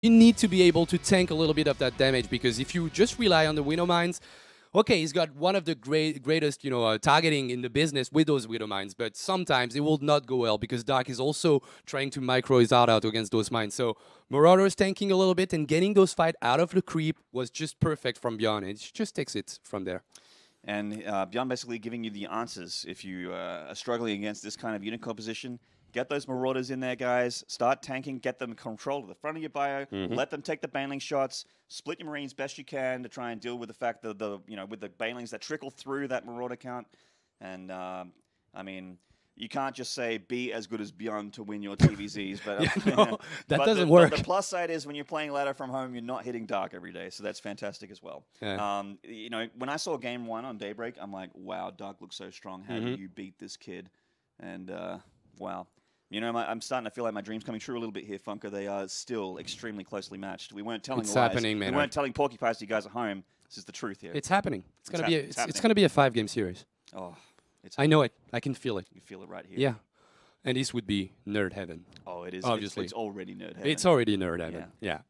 You need to be able to tank a little bit of that damage, because if you just rely on the Widow Mines, okay, he's got one of the greatest, targeting in the business with those Widow Mines, but sometimes it will not go well because Dark is also trying to micro his heart out against those mines. So Marauder's tanking a little bit and getting those fights out of the creep was just perfect from ByuN. It just takes it from there. And ByuN basically giving you the answers if you are struggling against this kind of unit composition. Get those Marauders in there, guys. Start tanking. Get them control of the front of your bio. Let them take the baneling shots. Split your Marines best you can to try and deal with the fact that with the banelings that trickle through that Marauder count. And I mean, you can't just say be as good as ByuN to win your TVZs. But no, that doesn't work. But the plus side is when you're playing ladder from home, you're not hitting Dark every day, so that's fantastic as well. Yeah. When I saw game 1 on Daybreak, I'm like, wow, Dark looks so strong. How do you beat this kid? And wow. I'm starting to feel like my dream's coming true a little bit here, Funker. They are still extremely closely matched. We weren't telling lies. Happening, man. We weren't telling porcupines to you guys at home. This is the truth here. It's happening. It's gonna be a 5-game series. Oh, I know it. I can feel it. You feel it right here. Yeah. And this would be nerd heaven. Oh, it is. Obviously. It's already nerd heaven. It's already nerd heaven. Yeah.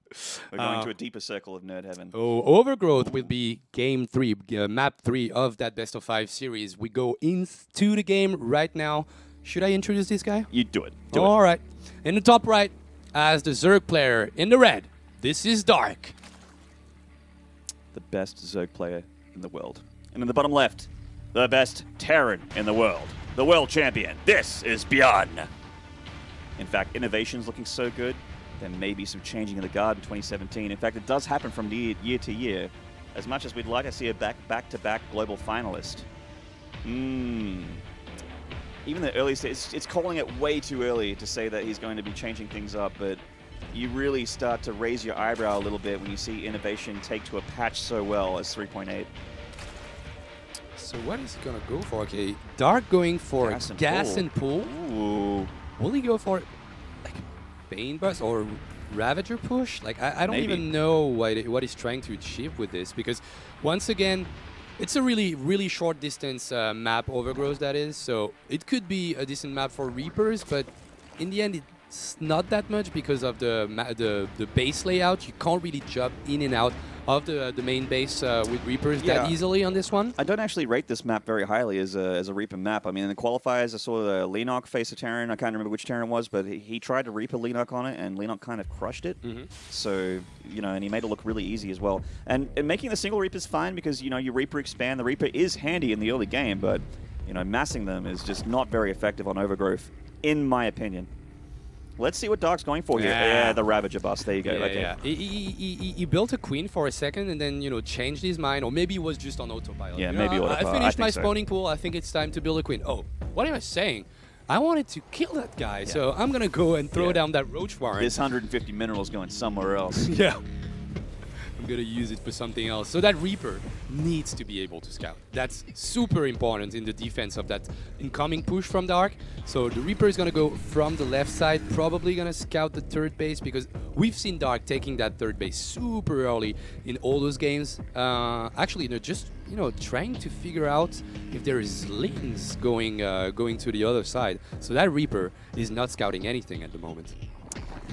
We're going to a deeper circle of nerd heaven. Oh, Overgrowth will be game 3, map 3 of that best of 5 series. We go into the game right now. Should I introduce this guy? You do it. All right. In the top right, as the Zerg player in the red, this is Dark. The best Zerg player in the world. And in the bottom left, the best Terran in the world champion. This is ByuN. In fact, innovation's looking so good, there may be some changing of the guard in 2017. In fact, it does happen from year to year. As much as we'd like to see a back-to-back global finalist. Even the early stage, it's calling it way too early to say that he's going to be changing things up, but you really start to raise your eyebrow a little bit when you see innovation take to a patch so well as 3.8. So what is he going to go for? Okay, Dark going for gas and pull. Ooh. Will he go for like Bane Burst or Ravager push? Like I don't even know what he's trying to achieve with this, because once again, it's a really short distance map, Overgrowth that is, so it could be a decent map for Reapers, but in the end it's not that much because of the base layout. You can't really jump in and out of the main base with Reapers that easily on this one. I don't actually rate this map very highly as a Reaper map. I mean, in the qualifiers, I saw the Leenock face a Terran. I can't remember which Terran it was, but he tried to Reaper Leenock on it, and Leenock kind of crushed it. So, and he made it look really easy as well. And making the single Reaper is fine because, you Reaper expand. The Reaper is handy in the early game, but, massing them is just not very effective on Overgrowth, in my opinion. Let's see what Dark's going for here. Yeah, the Ravager bust. There you go. Yeah. He built a queen for a second and then, changed his mind. Or maybe it was just on autopilot. Yeah, maybe autopilot. I finished my spawning pool. I think it's time to build a queen. Oh, what am I saying? I wanted to kill that guy, so I'm going to go and throw down that roach farm. This 150 minerals going somewhere else. Yeah. I'm going to use it for something else. So that Reaper needs to be able to scout. That's super important in the defense of that incoming push from Dark. So the Reaper is going to go from the left side, probably going to scout the third base, because we've seen Dark taking that third base super early in all those games. Actually, they're just, trying to figure out if there is lanes going to the other side. So that Reaper is not scouting anything at the moment.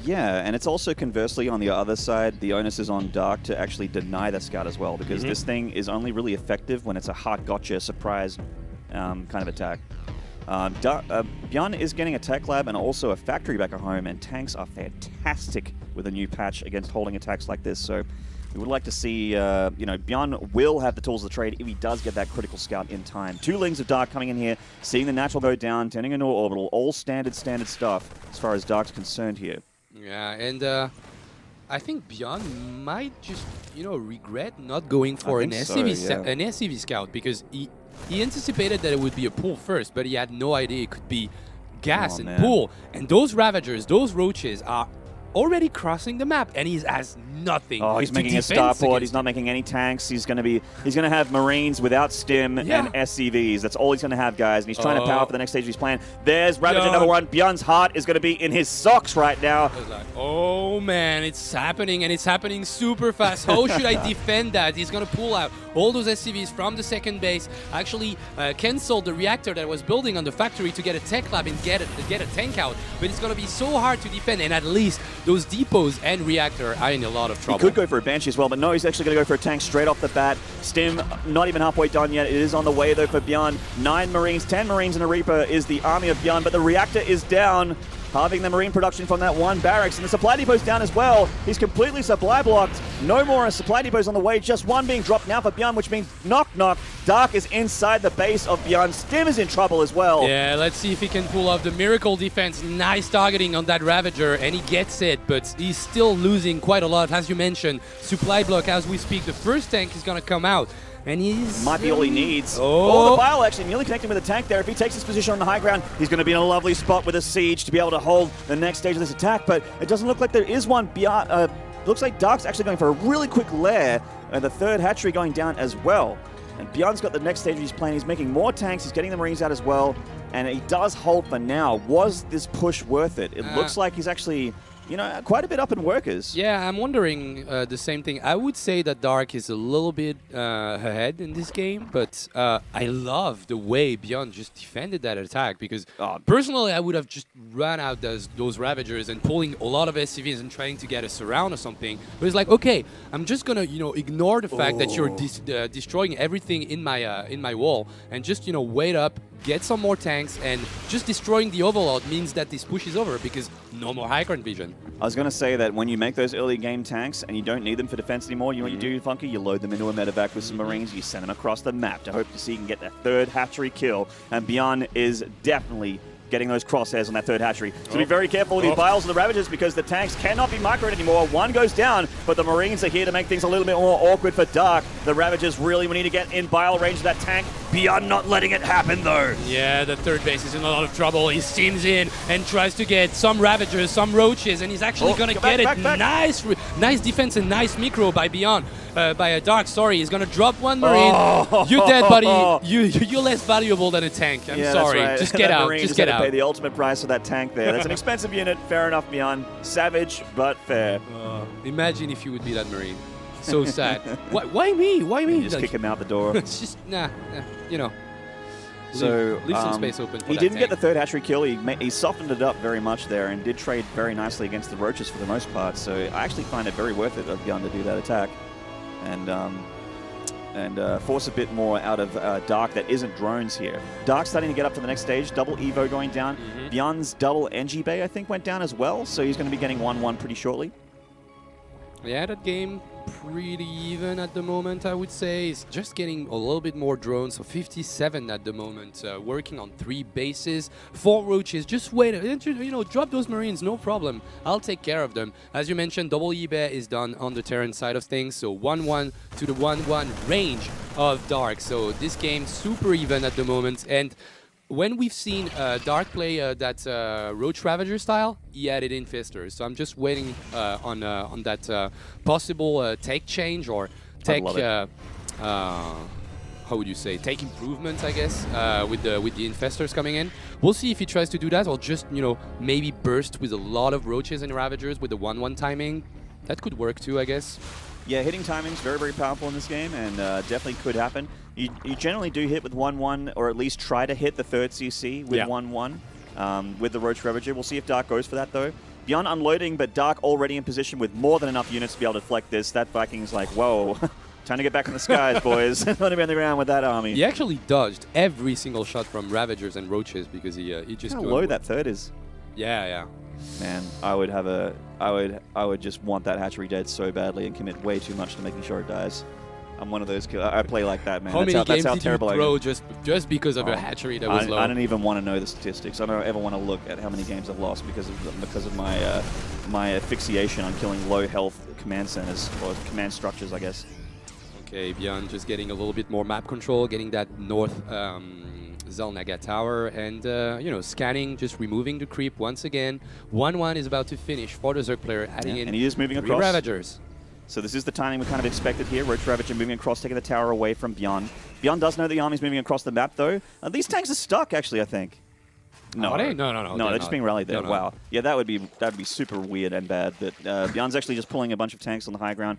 Yeah, and it's also conversely on the other side, the onus is on Dark to actually deny the scout as well, because this thing is only really effective when it's a hard gotcha surprise kind of attack. ByuN is getting a tech lab and also a factory back at home, and tanks are fantastic with a new patch against holding attacks like this. So we would like to see, ByuN will have the tools of the trade if he does get that critical scout in time. 2 Lings of Dark coming in here, seeing the natural go down, turning into orbital, all standard stuff as far as Dark's concerned here. Yeah, and I think ByuN might just, regret not going for an SCV scout, because he anticipated that it would be a pull first, but he had no idea it could be gas and pull. And those Ravagers, those Roaches are already crossing the map, and he has nothing. Oh, he's making a starport. He's not making any tanks. He's gonna have Marines without stim and SCVs. That's all he's gonna have, guys. And he's trying to power for the next stage of his plan. There's Ravager number 1. ByuN's heart is gonna be in his socks right now. Like, oh man, it's happening, and it's happening super fast. How should I defend that? He's gonna pull out all those SCVs from the second base. Actually, cancel the reactor that was building on the factory to get a tech lab and get a tank out. But it's gonna be so hard to defend, and at least those depots and reactor are in a lot of trouble. He could go for a Banshee as well, but no, he's actually going to go for a tank straight off the bat. Stim, not even halfway done yet. It is on the way, though, for ByuN. 9 Marines, 10 Marines and a Reaper is the army of ByuN, but the reactor is down, halving the Marine production from that one barracks, and the supply depot's down as well. He's completely supply blocked. No more supply depots on the way, just one being dropped now for ByuN, which means knock. Dark is inside the base of ByuN. Stim is in trouble as well. Yeah, let's see if he can pull off the miracle defense. Nice targeting on that Ravager, and he gets it, but he's still losing quite a lot. As you mentioned, supply block as we speak. The first tank is going to come out. And he's... Might be all he needs. Oh, the ByuN actually nearly connecting with the tank there. If he takes his position on the high ground, he's going to be in a lovely spot with a siege to be able to hold the next stage of this attack. But it doesn't look like there is one. Looks like Dark's actually going for a really quick lair. And the third hatchery going down as well. And ByuN's got the next stage he's playing. He's making more tanks. He's getting the Marines out as well. And he does hold for now. Was this push worth it? It looks like he's actually... you know, quite a bit up in workers. Yeah, I'm wondering the same thing. I would say that Dark is a little bit ahead in this game, but I love the way ByuN just defended that attack because personally I would have just run out those Ravagers and pulling a lot of SCVs and trying to get a surround or something. But it's like, okay, I'm just gonna, you know, ignore the fact that you're destroying everything in my wall and just, you know, wait up, get some more tanks, and just destroying the Overlord means that this push is over because no more high current vision. I was going to say that when you make those early game tanks and you don't need them for defense anymore, you know what you do, Funky? You load them into a medevac with some Marines, you send them across the map to hope to see you can get that third hatchery kill. And ByuN is definitely getting those crosshairs on that third hatchery. So be very careful with these Biles and the Ravagers because the tanks cannot be microed anymore. One goes down, but the Marines are here to make things a little bit more awkward for Dark. The Ravagers really need to get in Bile range of that tank. ByuN not letting it happen though. Yeah, the third base is in a lot of trouble. He steams in and tries to get some Ravagers, some Roaches, and he's actually going to get it. Nice defense and nice micro by ByuN. By a Dark, sorry, he's gonna drop one Marine. You're dead, buddy. You're less valuable than a tank. I'm sorry. Right. Just get out. Just get out. Pay the ultimate price for that tank there. That's an expensive unit. Fair enough, ByuN. Savage, but fair. Imagine if you would be that Marine. So sad. Why me? Why me? Just kick him out the door. It's just you know. So leave some space open for he that didn't tank. get the third hatchery kill. He softened it up very much there and did trade very nicely against the Roaches for the most part. So I actually find it very worth it of ByuN to do that attack. And force a bit more out of Dark that isn't drones here. Dark's starting to get up to the next stage. Double Evo going down. ByuN's double NG Bay, I think, went down as well. So he's going to be getting 1-1 pretty shortly. Yeah, that game pretty even at the moment, I would say. It's just getting a little bit more drones, so 57 at the moment, working on 3 bases, 4 Roaches. Just wait, you know, drop those Marines, no problem. I'll take care of them. As you mentioned, double eBay is done on the Terran side of things, so 1-1 to the 1-1 range of Dark. So this game super even at the moment, and when we've seen Dark play that Roach Ravager style, he added Infestors. So I'm just waiting on that possible tech change or tech, how would you say, tech improvements, I guess, with the Infestors coming in. We'll see if he tries to do that or just, you know, maybe burst with a lot of Roaches and Ravagers with the 1-1 timing. That could work too, I guess. Yeah, hitting timing is very, very powerful in this game and definitely could happen. You generally do hit with 1-1 or at least try to hit the third CC with 1-1 with the Roach Ravager. We'll see if Dark goes for that though. ByuN unloading, but Dark already in position with more than enough units to be able to deflect this. That Viking's like, whoa, time to get back in the skies, boys. Want to be on the ground with that army. He actually dodged every single shot from Ravagers and Roaches because he just... How low that third is. Yeah. Man, I would just want that hatchery dead so badly and commit way too much to making sure it dies. I'm one of those kills. I play like that, man. How many games did you throw just because of a hatchery that was low? I don't even want to know the statistics. I don't ever want to look at how many games I've lost because of my my asphyxiation on killing low health command centers or command structures, I guess. Okay, ByuN just getting a little bit more map control, getting that north Zelnaga tower, and you know, scanning, just removing the creep once again. 1-1 is about to finish for the Zerg player, adding in and he is moving 3 across. Ravagers. So this is the timing we kind of expected here. Roach Ravager moving across, taking the tower away from ByuN. ByuN does know the army's moving across the map, though. These tanks are stuck, actually, I think. No, No, they're just being rallied there. Wow. Yeah, that'd be super weird and bad. But ByuN's actually just pulling a bunch of tanks on the high ground.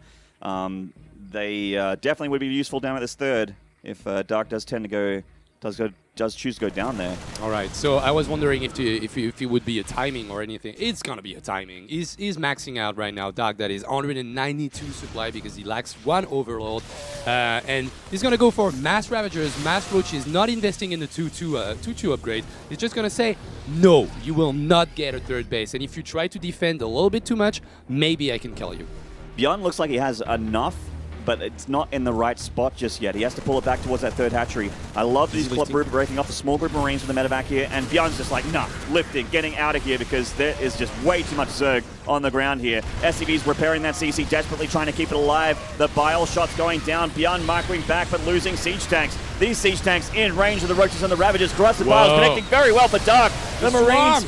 They definitely would be useful down at this third if Dark does tend to go does choose to go down there. All right, so I was wondering if it would be a timing or anything. It's gonna be a timing. He's maxing out right now. Dark, that is 192 supply because he lacks 1 overload, and he's gonna go for mass Ravagers, mass Roaches, not investing in the 2-2 upgrade. He's just gonna say, no, you will not get a 3rd base, and if you try to defend a little bit too much, maybe I can kill you. ByuN looks like he has enough, but it's not in the right spot just yet. He has to pull it back towards that 3rd hatchery. I love these club group breaking off a small group of Marines with the medevac here, and ByuN's just like, nah, lifting, getting out of here because there is just way too much Zerg on the ground here. SCV's repairing that CC, desperately trying to keep it alive. The bile shot's going down. ByuN microing back, but losing siege tanks. These siege tanks in range of the Roaches and the Ravagers. Corrupted Biles connecting very well for Dark. The Marines...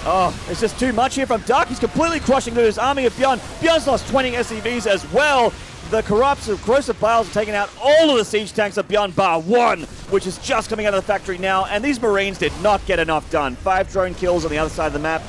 Oh, it's just too much here from Dark. He's completely crushing through his army of ByuN. ByuN's lost 20 SCVs as well. The Corrosive Biles are taking out all of the siege tanks of ByuN bar 1, which is just coming out of the factory now. And these Marines did not get enough done. 5 drone kills on the other side of the map.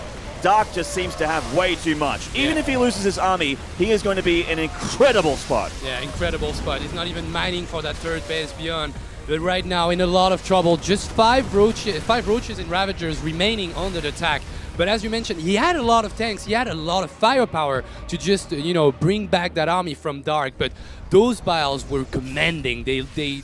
Dark just seems to have way too much. Even if he loses his army, he is going to be in an incredible spot. Yeah, incredible spot. He's not even mining for that 3rd base ByuN. But right now in a lot of trouble. Just 5 roaches and Ravagers remaining under the attack. But as you mentioned, he had a lot of tanks, he had a lot of firepower to just, you know, bring back that army from Dark. But those Biles were commanding. They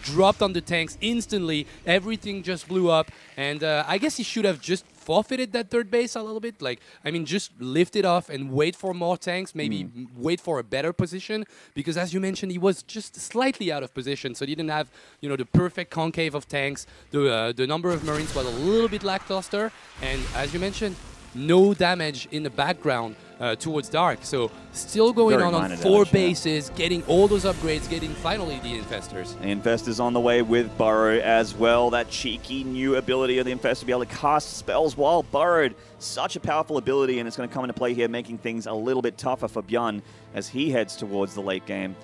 dropped on the tanks instantly. Everything just blew up. And I guess he should have just forfeited that 3rd base a little bit. Like, I mean, just lift it off and wait for more tanks, maybe wait for a better position. Because as you mentioned, he was just slightly out of position. So he didn't have, you know, the perfect concave of tanks. The number of Marines was a little bit lackluster. And as you mentioned, no damage in the background towards Dark. So still going on 4 bases, getting all those upgrades, getting finally the Infestors. The Infestors on the way with Burrow as well. That cheeky new ability of the Infestor to be able to cast spells while burrowed. Such a powerful ability, and it's going to come into play here, making things a little bit tougher for ByuN as he heads towards the late game.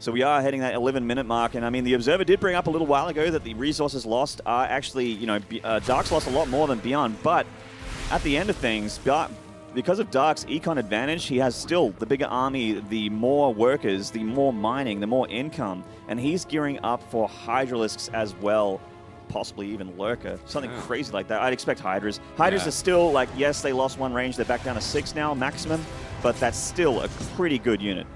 So we are heading that 11-minute mark, and I mean, the Observer did bring up a little while ago that the resources lost are actually, you know, Dark's lost a lot more than ByuN, but at the end of things, because of Dark's econ advantage, he has still the bigger army, the more workers, the more mining, the more income, and he's gearing up for Hydralisks as well, possibly even Lurker, something crazy like that. I'd expect Hydras. Hydras are still, like, yes, they lost 1 range, they're back down to 6 now, maximum, but that's still a pretty good unit.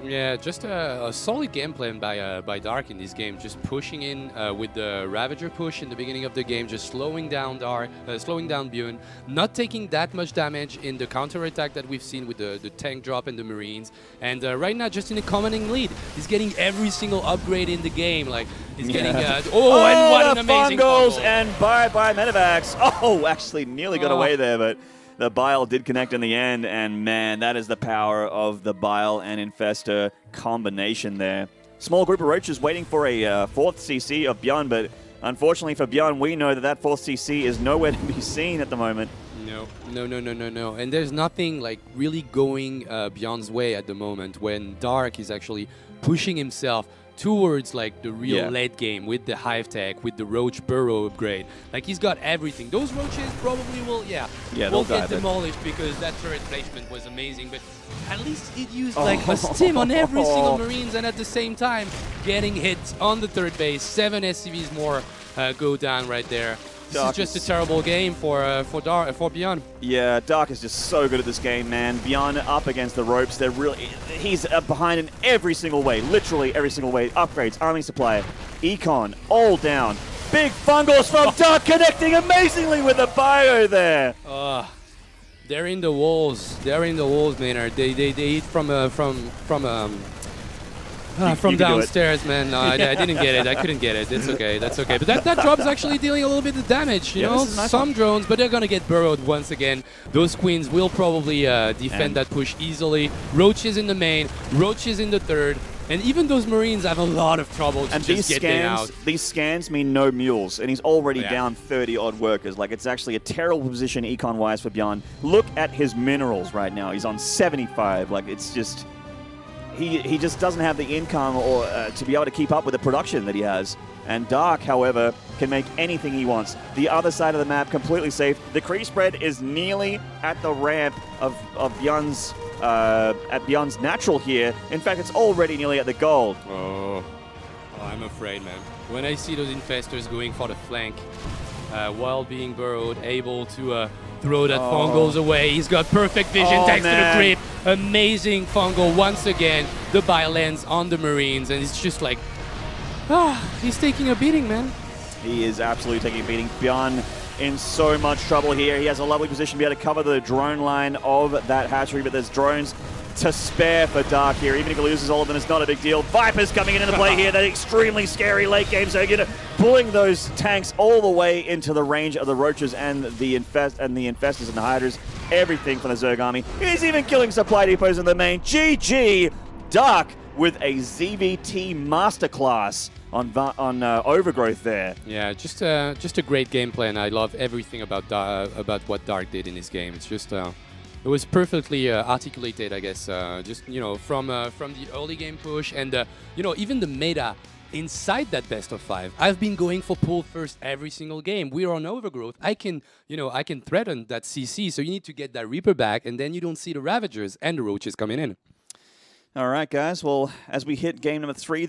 Yeah, just a solid game plan by Dark in this game. Just pushing in with the Ravager push in the beginning of the game, just slowing down ByuN, not taking that much damage in the counter-attack that we've seen with the tank drop and the Marines. And right now, just in a commanding lead, he's getting every single upgrade in the game. Like he's getting and what an amazing goals and bye medevacs. Oh, actually nearly got away there, but the Bile did connect in the end, and man, that is the power of the Bile and Infestor combination there. Small group of Roaches waiting for a 4th CC of ByuN, but unfortunately for ByuN, we know that 4th CC is nowhere to be seen at the moment. No. And there's nothing like really going ByuN's way at the moment when Dark is actually pushing himself towards like the real late game with the Hive Tech, with the Roach Burrow upgrade. Like he's got everything. Those Roaches probably will get demolished because that turret placement was amazing, but at least it used like a stim on every single Marines, and at the same time getting hit on the 3rd base. 7 SCVs more go down right there. This is just a terrible game for ByuN. Yeah, Dark is just so good at this game, man. ByuN up against the ropes. He's behind in every single way, literally every single way. Upgrades, army supply, econ, all down. Big fungals from Dark connecting amazingly with the bio there. They're in the walls. They're in the walls, Maynard. They eat from downstairs, man. No, I didn't get it. I couldn't get it. It's okay. That's okay. But that drop's actually dealing a little bit of damage. You know, some drones, but they're gonna get burrowed once again. Those Queens will probably defend that push easily. Roaches in the main, Roaches in the 3rd. And even those Marines have a lot of trouble to just get them out. These scans mean no mules, and he's already down 30-odd workers. Like, it's actually a terrible position econ-wise for ByuN. Look at his minerals right now. He's on 75. Like, it's just... He just doesn't have the income or to be able to keep up with the production that he has. And Dark, however, can make anything he wants. The other side of the map, completely safe. The Kree spread is nearly at the ramp of ByuN's natural here. In fact, it's already nearly at the gold. Oh, I'm afraid, man. When I see those infestors going for the flank, while being burrowed, able to throw that fungals away. He's got perfect vision, thanks to the creep. Amazing fungal once again. The buy lands on the Marines, and it's just like, he's taking a beating, man. He is absolutely taking a beating. ByuN in so much trouble here. He has a lovely position to be able to cover the drone line of that hatchery, but there's drones to spare for Dark here. Even if he loses all of them, it's not a big deal. Viper's coming into play here. That extremely scary late game, so you're pulling those tanks all the way into the range of the roaches and the infestors and the hiders. Everything from the Zerg army. He's even killing supply depots in the main. GG! Dark with a ZvT masterclass on Overgrowth there. Yeah, just a great gameplay, and I love everything about what Dark did in this game. It's just it was perfectly articulated, I guess. Just from the early game push, and even the meta inside that best of 5. I've been going for pull first every single game. We're on Overgrowth. I can threaten that CC, so you need to get that Reaper back, and then you don't see the Ravagers and the Roaches coming in. All right, guys. Well, as we hit game number 3.